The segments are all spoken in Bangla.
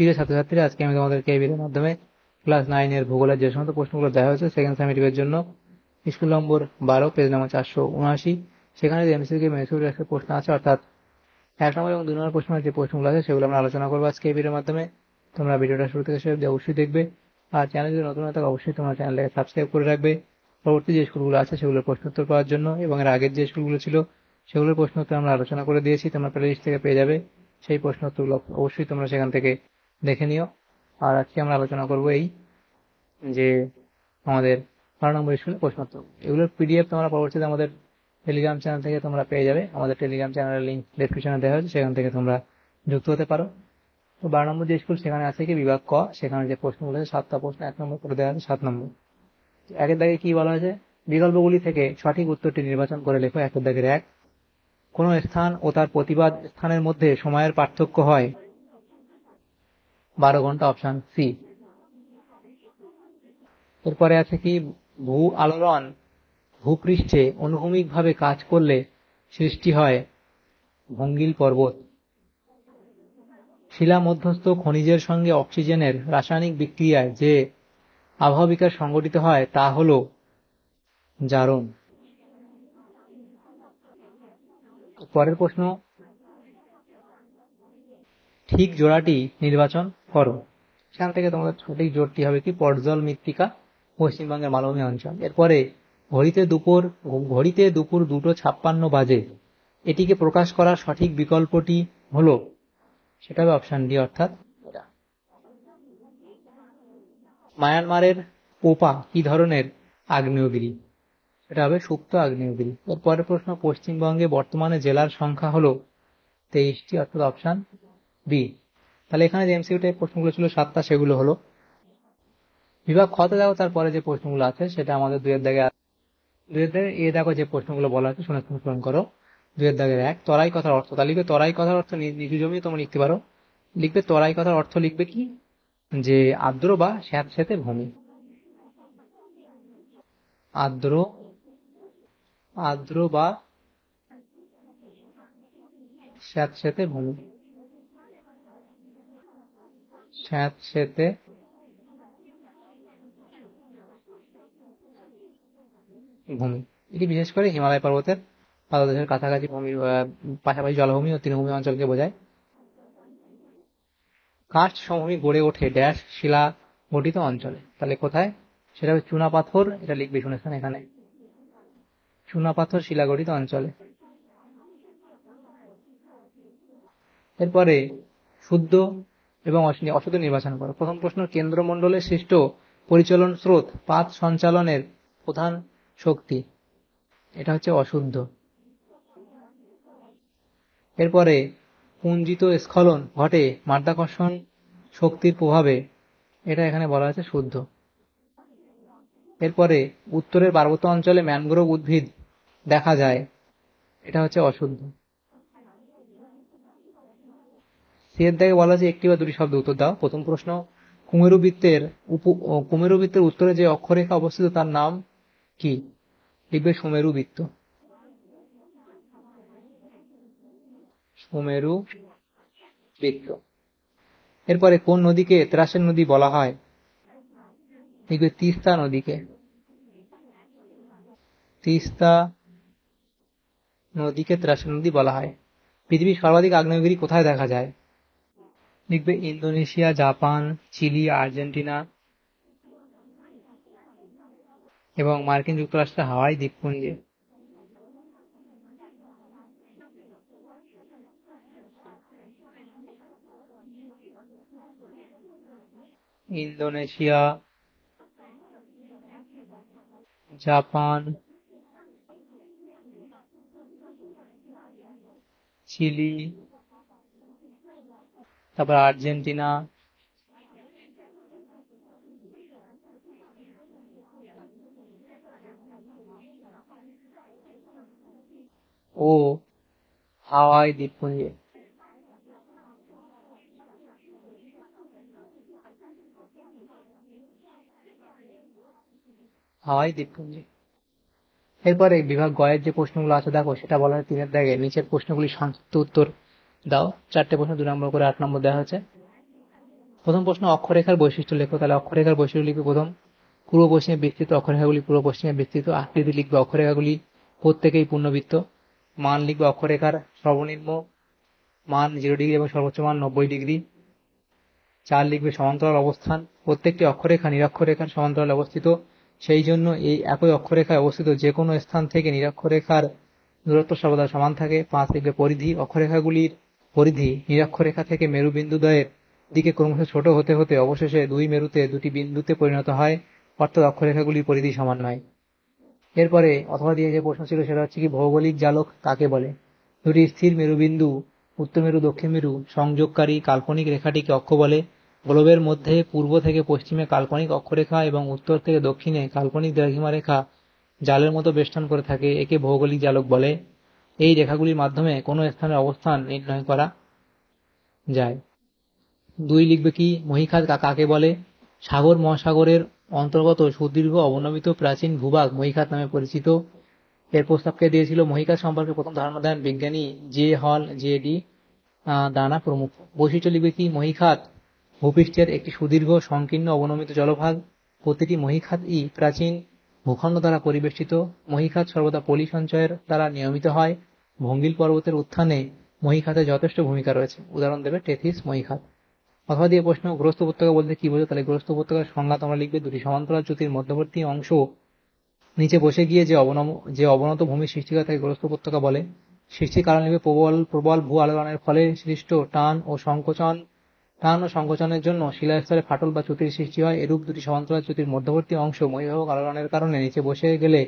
প্রিয় ছাত্রছাত্রীরা, আজকে আমি তোমাদেরকে এই ভিডিওর মাধ্যমে ক্লাস 9 এর ভূগোলের যে সমস্ত প্রশ্নগুলো দেওয়া হয়েছে সেকেন্ড সামেটিভের জন্য স্কুল নম্বর 12 পেজ নম্বর 479, সেখানে যে এমসিকিউ মেসিউর একটা প্রশ্ন আছে, অর্থাৎ 1 নম্বর এবং 2 নম্বর প্রশ্নের যে প্রশ্নগুলো আছে সেগুলো আমরা আলোচনা করবো আজকে এই ভিডিওর মাধ্যমে। তোমরা ভিডিওটা শুরু থেকে শেষ অবধি অবশ্যই দেখবে, আর চ্যানেল যদি নতুন হয়ে থাকে অবশ্যই তোমরা চ্যানেলটাকে সাবস্ক্রাইব করে রাখবে পরবর্তী যে স্কুলগুলো আছে সেগুলোর প্রশ্ন উত্তর পাওয়ার জন্য। এবং এর আগের যে স্কুলগুলো ছিল সেগুলোর প্রশ্ন উত্তর আমরা আলোচনা করে দিয়েছি, তোমরা প্লে লিস্ট থেকে পেয়ে যাবে সেই প্রশ্ন উত্তরগুলো, অবশ্যই তোমরা সেখান থেকে দেখে নিও। আর আজকে আমরা আলোচনা করবো এই যে আমাদের 12 নম্বর স্কুলের প্রশ্ন উত্তর, এগুলোর পিডিএফ তোমরা পরবর্তীতে আমাদের টেলিগ্রাম চ্যানেল থেকে তোমরা পেয়ে যাবে। আমাদের টেলিগ্রাম চ্যানেলের লিঙ্ক ডেসক্রিপশনে দেওয়া হয়েছে, সেখান থেকে তোমরা যুক্ত হতে পারো। তো 12 নম্বর যে স্কুল সেখানে আছে কি বিভাগ ক, সেখানে যে প্রশ্নগুলো আছে 7টা প্রশ্ন 1 নম্বর করে দেওয়া আছে 7 নম্বর। একের দাগে কি বলা হয়েছে, বিকল্পগুলি থেকে সঠিক উত্তরটি নির্বাচন করে লেখো। একের দাগের 1, কোন স্থান ও তার প্রতিবাদ স্থানের মধ্যে সময়ের পার্থক্য হয় 12 ঘন্টা, অপশন সি। এরপরে আছে কি, ভূ আলোড়ন ভূপৃষ্ঠে অনুভূমিকভাবে কাজ করলে সৃষ্টি হয় ভঙ্গিল পর্বত। শিলা মধ্যস্থ খনিজের সঙ্গে অক্সিজেনের রাসায়নিক বিক্রিয়ায় যে আবহাওয়া বিকাশ সংঘটিত হয় তা হল জারণ। পরের প্রশ্ন, ঠিক জোড়াটি নির্বাচন করো। সেখান থেকে তোমাদের সঠিক জোড়টি হবে কি, পটজল মৃত্তিকা, পশ্চিমবঙ্গের মালভূমি অঞ্চল। এরপরে ঘড়িতে দুপুর 2:56 বাজে এটিকে প্রকাশ করার সঠিক বিকল্পটি হলো, সেটা হবে অপশন ডি, অর্থাৎ এটা। মায়ানমারের পোপা কি ধরনের আগ্নেয়গিরি, সেটা হবে সুপ্ত আগ্নেয়গিরি। এরপরের প্রশ্ন, পশ্চিমবঙ্গে বর্তমানে জেলার সংখ্যা হলো 23টি, অর্থাৎ অপশন বি। তাহলে এখানে যে এমসিকিউ টাইপ প্রশ্নগুলো ছিল 7টা, সেগুলো হলো। বিভাগ খতে দেখো তারপরে যে প্রশ্নগুলো আছে সেটা আমাদের 2 দাগে এ দেখো যে প্রশ্নগুলো বলা আছে শুনে তুমি পূরণ করো। 2 দাগের 1, তরাই কথার অর্থ। তা লিখবে তরাই কথার অর্থ নিচু জমি তোমরা লিখতে পারো। লিখবে তরাই কথার অর্থ লিখবে কি, যে আর্দ্র বা স্যাঁতসেঁতে ভূমি। আর্দ্র বা স্যাঁতসেঁতে ভূমি, স্যাঁতসেঁতে ভূমি। এটি বিশেষ করে হিমালয় পর্বতের পাদদেশের কাছাকাছি ভূমি, পাশাপাশি জলাভূমি ও তৃণভূমি অঞ্চলকে বোঝায়। কার্স্ট সমভূমি গড়ে ওঠে ড্যাশ শিলা গঠিত অঞ্চলে। তাহলে কোথায়, সেটা হবে চুনাপাথর, এটা লিখবে শুনেছেন এখানে, চুনাপাথর শিলা গঠিত অঞ্চলে। এরপরে শুদ্ধ এবং অশুদ্ধ নির্বাচন করো। প্রথম প্রশ্ন, কেন্দ্রমণ্ডলের সৃষ্ট পরিচালন স্রোত পাত সঞ্চালনের প্রধান শক্তি, এটা হচ্ছে অশুদ্ধ। এরপরে পুঞ্জিত স্খলন ঘটে মাধ্যাকর্ষণ শক্তির প্রভাবে, এটা এখানে বলা হয়েছে শুদ্ধ। এরপরে উত্তরের পার্বত্য অঞ্চলে ম্যানগ্রোভ উদ্ভিদ দেখা যায়, এটা হচ্ছে অশুদ্ধ। এর দাগে বলা আছে একটি বা দুটি শব্দ উত্তর দাও। প্রথম প্রশ্ন, কুমেরু বৃত্তের উত্তরে যে অক্ষরেখা অবস্থিত তার নাম কি, লিখবে সুমেরু বৃত্ত, সুমেরু বৃত্ত। এরপরে কোন নদীকে ত্রাসের নদী বলা হয়, লিখবে তিস্তা নদীকে, তিস্তা নদীকে ত্রাসের নদী বলা হয়। পৃথিবীর সর্বাধিক আগ্নেয়গিরি কোথায় দেখা যায়, লিখবে ইন্দোনেশিয়া, জাপান, চিলি, আর্জেন্টিনা এবং মার্কিন যুক্তরাষ্ট্রের হাওয়াই দ্বীপপুঞ্জে। ইন্দোনেশিয়া, জাপান, চিলি, তারপর আর্জেন্টিনা ও হাওয়াই দ্বীপপুঞ্জে। হাওয়াই দ্বীপপুঞ্জে। এরপরে বিভাগ গয়ের যে প্রশ্নগুলো আছে দেখো, সেটা বলা হয় 3 দাগে নিচের প্রশ্নগুলি সংক্ষিপ্ত উত্তর দাও। 4টে প্রশ্ন 2 নম্বর করে 8 নম্বর দেওয়া হয়েছে। প্রথম প্রশ্ন, অক্ষরেখার বৈশিষ্ট্য লেখো। তাহলে অক্ষরেখার বৈশিষ্ট্য লিখবে প্রথম, পূর্ব পশ্চিমে বিস্তৃত, অক্ষরেখাগুলি পূর্ব পশ্চিমে বিস্তৃত। আকৃতি লিখবে, অক্ষরেখাগুলি প্রত্যেকেই পূর্ণবৃত্ত। মান লিখবে, অক্ষরেখার সর্বনিম্ন মান 0 ডিগ্রি এবং সর্বোচ্চ মান 90 ডিগ্রি। 4 লিখবে, সমান্তরাল অবস্থান, প্রত্যেকটি অক্ষরেখা নিরক্ষরেখার সমান্তরাল অবস্থিত, সেই জন্য এই একই অক্ষরেখায় অবস্থিত যে কোনো স্থান থেকে নিরক্ষরেখার দূরত্ব সর্বদা সমান থাকে। 5 লিখবে, পরিধি, অক্ষরেখাগুলির পরিধি নিরক্ষরেখা থেকে মেরুবিন্দুদ্বয়ের দিকে ক্রমশ ছোট হতে হতে অবশেষে দুই মেরুতে দুটি বিন্দুতে পরিণত হয়, অর্থাৎ অক্ষরেখাগুলির পরিধি সমান নয়। এরপরে অথবা দিয়ে যে প্রশ্ন ছিল সেটা হচ্ছে কি, ভৌগোলিক জালক কাকে বলে? দুটি স্থির মেরুবিন্দু, উত্তর মেরু দক্ষিণ মেরু সংযোগকারী কাল্পনিক রেখাটিকে অক্ষ বলে। গ্লোবের মধ্যে পূর্ব থেকে পশ্চিমে কাল্পনিক অক্ষরেখা এবং উত্তর থেকে দক্ষিণে কাল্পনিক দ্রাঘিমা রেখা জালের মতো বেষ্টন করে থাকে, একে ভৌগোলিক জালক বলে। এই রেখাগুলির মাধ্যমে কোনো স্থানের অবস্থান নির্ণয় করা যায়। 2 লিখবে কি, মহীখাত কাকে বলে? সাগর মহাসাগরের অন্তর্গত সুদীর্ঘ অবনমিত প্রাচীন ভূভাগ মহীখাত নামে পরিচিত। এর প্রস্তাবকে দিয়েছিল। মহীখাত সম্পর্কে প্রথম ধারণা দেন বিজ্ঞানী জে হল, জে ডি দানা প্রমুখ। বৈশিষ্ট্য লিখবে কি, মহীখাত ভূপৃষ্ঠের একটি সুদীর্ঘ সংকীর্ণ অবনমিত জলভাগ। প্রতিটি মহীখাতই প্রাচীন ভূখণ্ড দ্বারা পরিবেষ্টিত। মহীখাত সর্বদা পলি সঞ্চয়ের দ্বারা নিয়মিত হয়। ভঙ্গিল পর্বতের উত্থানে মহীখাতের যথেষ্ট ভূমিকা রয়েছে। উদাহরণ দেবে টেথিস মহীখাত। অথবা দিয়ে প্রশ্ন, গ্রস্ত উপত্যকা বলতে কি বোঝো? তাহলে গ্রস্ত উপত্যকার সংজ্ঞা তোমরা লিখবে, দুটি সমান্তরাল চ্যুতির মধ্যবর্তী অংশ নিচে বসে গিয়ে যে অবনত ভূমির সৃষ্টি করে তাকে গ্রস্ত উপত্যকা বলে। সৃষ্টির কারণ লিখবে, প্রবল ভূ আলোড়নের ফলে সৃষ্ট টান ও সংকোচনের জন্য শিলাস্তরে ফাটল বা চ্যুতির সৃষ্টি হয়। এরূপ দুটি সমান্তরাল চ্যুতির মধ্যবর্তী অংশ মহীভাবক আলোড়নের কারণে নিচে বসে গেলে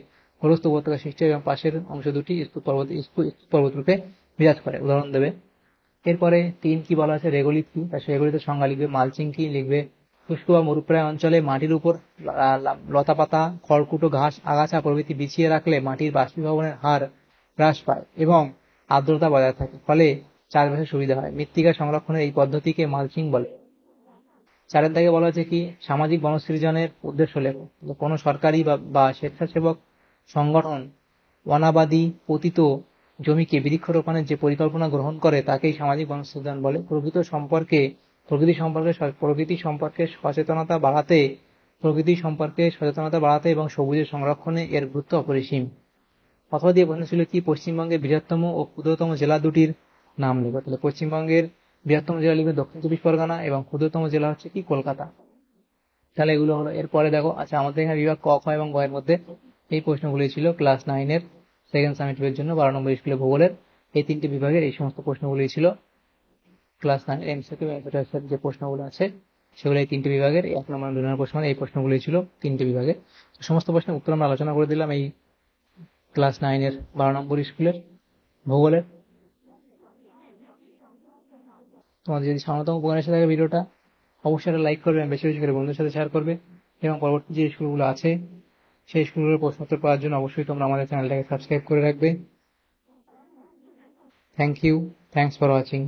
গ্রস্ত উপত্যকা সৃষ্টি হয় এবং পাশের অংশ দুটি স্তূপ পর্বত রূপে বিরাজ করে। উদাহরণ দেবে। এরপরে 3 কি বলা আছে, রেগোলিথ কি? তার রেগোলিথের সংজ্ঞা লিখবে। মালচিং কি? লিখবে, শুষ্ক বা মরুপ্রায় অঞ্চলে মাটির উপর লতাপাতা, খড়কুটো, ঘাস, আগাছা প্রভৃতি বিছিয়ে রাখলে মাটির বাষ্পীভবনের হার হ্রাস পায় এবং আর্দ্রতা বজায় থাকে, ফলে চাষবাসের সুবিধা হয়। মৃত্তিকা সংরক্ষণের এই পদ্ধতিকে মালচিং বলে। 4 দাগে বলা হচ্ছে কি, সামাজিক বনসৃজনের উদ্দেশ্য লেখো। কোনো সরকারি বা স্বেচ্ছাসেবক সংগঠন অনাবাদী পতিত জমিকে বৃক্ষরোপণের যে পরিকল্পনা গ্রহণ করে তাকেই সামাজিক বনসৃজন বলে। প্রকৃতি সম্পর্কে সচেতনতা বাড়াতে এবং সবুজের সংরক্ষণে এর গুরুত্ব অপরিসীম। অথবা দিয়ে প্রশ্ন ছিল কি, পশ্চিমবঙ্গের বৃহত্তম ও ক্ষুদ্রতম জেলা দুটির নাম লিখো। তাহলে পশ্চিমবঙ্গের বৃহত্তম জেলা লিখবে দক্ষিণ 24 পরগনা এবং ক্ষুদ্রতম জেলা হচ্ছে কি, কলকাতা। তাহলে এগুলো হলো। এরপরে দেখো, আচ্ছা আমাদের এখানে বিভাগ ক, খ এবং গ এর মধ্যে এই প্রশ্নগুলি ছিল ক্লাস 9 এর সেকেন্ড সামেটিভের জন্য 12 নম্বর স্কুলে ভূগোলের এই 3টে বিভাগের এই সমস্ত প্রশ্নগুলি ছিল ক্লাস 9 এর এমসিকিউ যে প্রশ্নগুলো আছে সেগুলো এই 3টে বিভাগের 1 নম্বর 2 নম্বর প্রশ্ন, এই প্রশ্নগুলি ছিল 3টে বিভাগের। সমস্ত প্রশ্নের উত্তর আমরা আলোচনা করে দিলাম এই ক্লাস 9 এর 12 নম্বর স্কুলের ভূগোলের। তোমাদের যদি সামান্যতম উপকার এসে থাকে ভিডিওটা অবশ্যই লাইক করবে, বেশি বেশি করে বন্ধুদের সাথে শেয়ার করবে এবং পরবর্তী যে স্কুলগুলো আছে সেই স্কুলগুলোর প্রশ্নোত্তর পাওয়ার জন্য অবশ্যই তোমরা আমাদের চ্যানেলটাকে সাবস্ক্রাইব করে রাখবে। Thank you, thanks for watching.